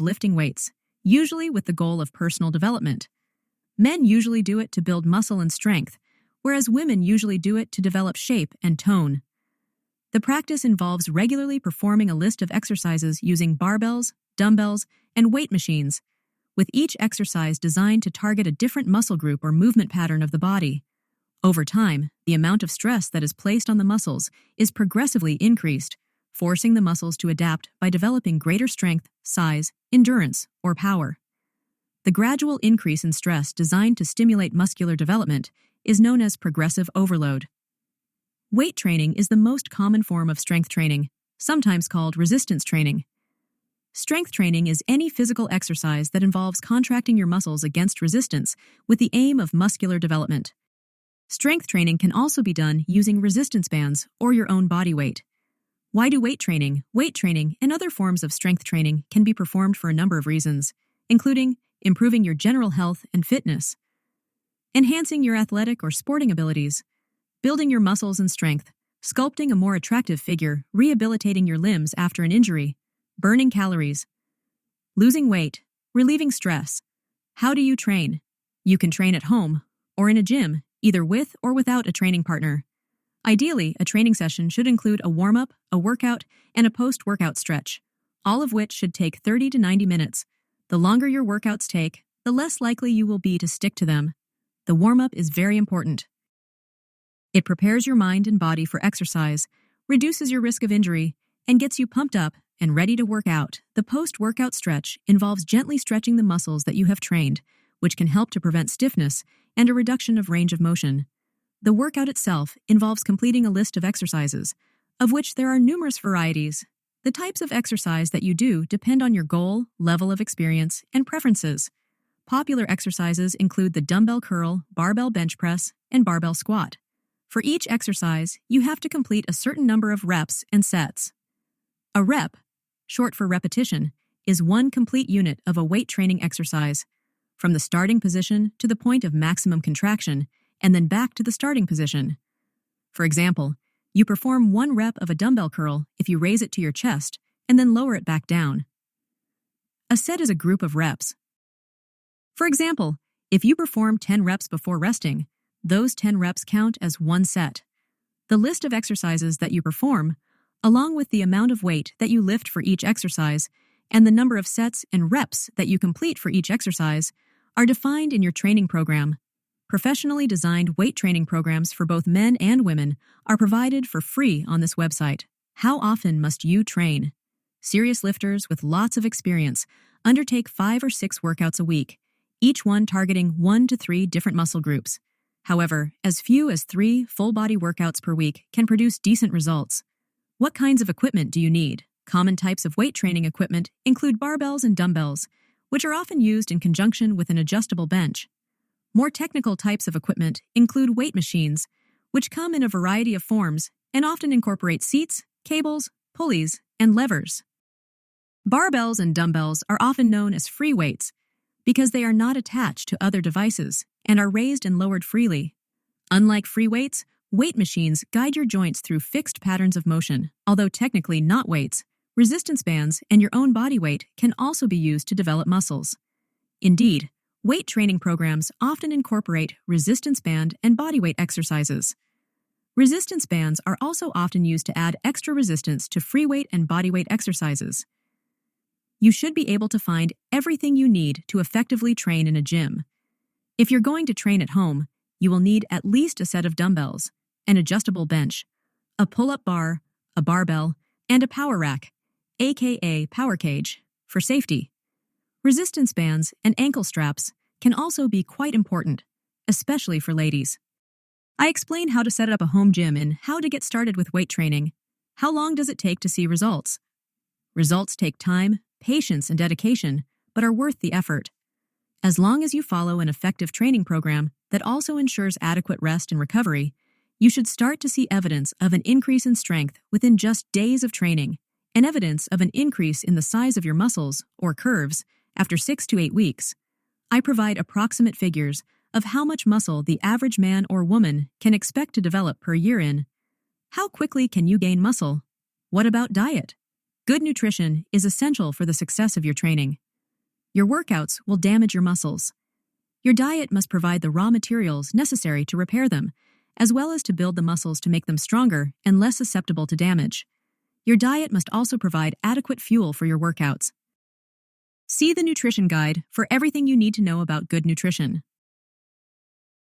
lifting weights, usually with the goal of personal development. Men usually do it to build muscle and strength, whereas women usually do it to develop shape and tone. The practice involves regularly performing a list of exercises using barbells, dumbbells, and weight machines, with each exercise designed to target a different muscle group or movement pattern of the body. Over time, the amount of stress that is placed on the muscles is progressively increased, forcing the muscles to adapt by developing greater strength, size, endurance, or power. The gradual increase in stress designed to stimulate muscular development is known as progressive overload. Weight training is the most common form of strength training, sometimes called resistance training. Strength training is any physical exercise that involves contracting your muscles against resistance with the aim of muscular development. Strength training can also be done using resistance bands or your own body weight. Why do weight training, and other forms of strength training can be performed for a number of reasons, including improving your general health and fitness, enhancing your athletic or sporting abilities, building your muscles and strength, sculpting a more attractive figure, rehabilitating your limbs after an injury, burning calories, losing weight, relieving stress. How do you train? You can train at home or in a gym, either with or without a training partner. Ideally, a training session should include a warm-up, a workout, and a post-workout stretch, all of which should take 30 to 90 minutes. The longer your workouts take, the less likely you will be to stick to them. The warm-up is very important. It prepares your mind and body for exercise, reduces your risk of injury, and gets you pumped up and ready to work out. The post-workout stretch involves gently stretching the muscles that you have trained, which can help to prevent stiffness and a reduction of range of motion. The workout itself involves completing a list of exercises, of which there are numerous varieties. The types of exercise that you do depend on your goal, level of experience, and preferences. Popular exercises include the dumbbell curl, barbell bench press, and barbell squat. For each exercise, you have to complete a certain number of reps and sets. A rep, short for repetition, is one complete unit of a weight training exercise, from the starting position to the point of maximum contraction, and then back to the starting position. For example, you perform one rep of a dumbbell curl if you raise it to your chest and then lower it back down. A set is a group of reps. For example, if you perform 10 reps before resting, those 10 reps count as one set. The list of exercises that you perform, along with the amount of weight that you lift for each exercise, and the number of sets and reps that you complete for each exercise, are defined in your training program. Professionally designed weight training programs for both men and women are provided for free on this website. How often must you train? Serious lifters with lots of experience undertake 5 or 6 workouts a week, each one targeting 1 to 3 different muscle groups. However, as few as 3 full-body workouts per week can produce decent results. What kinds of equipment do you need? Common types of weight training equipment include barbells and dumbbells, which are often used in conjunction with an adjustable bench. More technical types of equipment include weight machines, which come in a variety of forms and often incorporate seats, cables, pulleys, and levers. Barbells and dumbbells are often known as free weights because they are not attached to other devices and are raised and lowered freely. Unlike free weights, weight machines guide your joints through fixed patterns of motion. Although technically not weights, resistance bands and your own body weight can also be used to develop muscles. Indeed, weight training programs often incorporate resistance band and bodyweight exercises. Resistance bands are also often used to add extra resistance to free weight and bodyweight exercises. You should be able to find everything you need to effectively train in a gym. If you're going to train at home, you will need at least a set of dumbbells, an adjustable bench, a pull-up bar, a barbell, and a power rack, aka power cage, for safety. Resistance bands and ankle straps can also be quite important, especially for ladies. I explain how to set up a home gym and how to get started with weight training. How long does it take to see results? Results take time, patience, and dedication, but are worth the effort. As long as you follow an effective training program that also ensures adequate rest and recovery, you should start to see evidence of an increase in strength within just days of training, and evidence of an increase in the size of your muscles, or curves, after 6 to 8 weeks. I provide approximate figures of how much muscle the average man or woman can expect to develop per year in. How quickly can you gain muscle? What about diet? Good nutrition is essential for the success of your training. Your workouts will damage your muscles. Your diet must provide the raw materials necessary to repair them, as well as to build the muscles to make them stronger and less susceptible to damage. Your diet must also provide adequate fuel for your workouts. See the nutrition guide for everything you need to know about good nutrition.